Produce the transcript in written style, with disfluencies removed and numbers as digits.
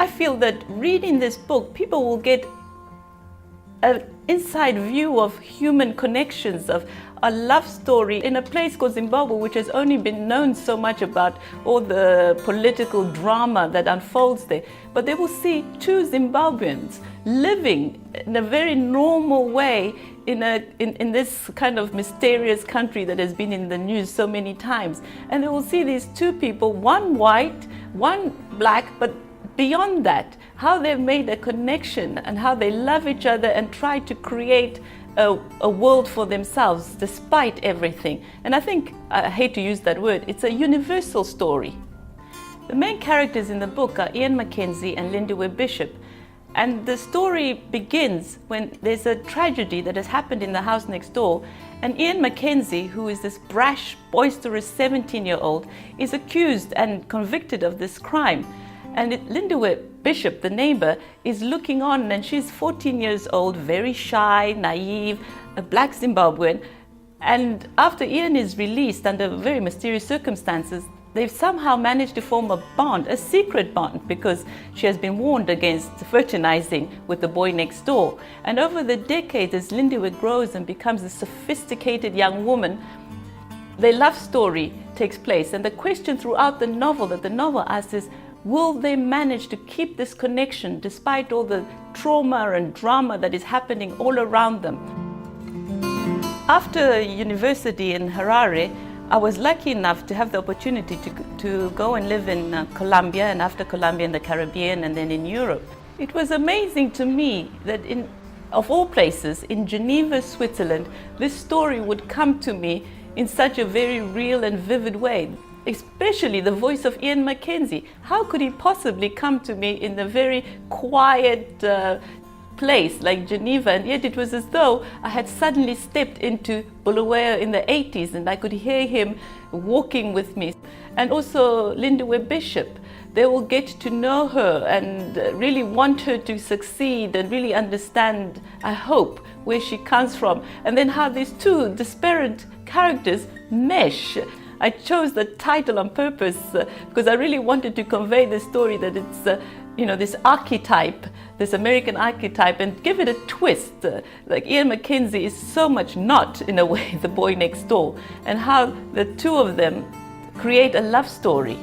I feel that reading this book, people will get an inside view of human connections, of a love story in a place called Zimbabwe, which has only been known so much about all the political drama that unfolds there. But they will see two Zimbabweans living in a very normal way in this kind of mysterious country that has been in the news so many times. And they will see these two people, one white, one black, but beyond that, how they've made a connection and how they love each other and try to create a world for themselves despite everything. And I think, I hate to use that word, it's a universal story. The main characters in the book are Ian Mackenzie and Lindiwe Bishop. And the story begins when there's a tragedy that has happened in the house next door, and Ian Mackenzie, who is this brash, boisterous 17-year-old, is accused and convicted of this crime. And Lindiwe Bishop, the neighbor, is looking on, and she's 14 years old, very shy, naive, a black Zimbabwean. And after Ian is released under very mysterious circumstances, they've somehow managed to form a bond, a secret bond, because she has been warned against fraternizing with the boy next door. And over the decades, as Lindiwe grows and becomes a sophisticated young woman, their love story takes place. And the question throughout the novel that the novel asks is, will they manage to keep this connection despite all the trauma and drama that is happening all around them? After university in Harare, I was lucky enough to have the opportunity to go and live in Colombia, and after Colombia in the Caribbean, and then in Europe. It was amazing to me that of all places, in Geneva, Switzerland, this story would come to me in such a very real and vivid way. Especially the voice of Ian Mackenzie. How could he possibly come to me in a very quiet place like Geneva? And yet it was as though I had suddenly stepped into Bulawayo in the 80s, and I could hear him walking with me. And also Lindiwe Bishop. They will get to know her and really want her to succeed and really understand, I hope, where she comes from. And then how these two disparate characters mesh. I chose the title on purpose because I really wanted to convey the story that it's, this archetype, this American archetype, and give it a twist. Like Ian Mackenzie is so much not, in a way, the boy next door, and how the two of them create a love story.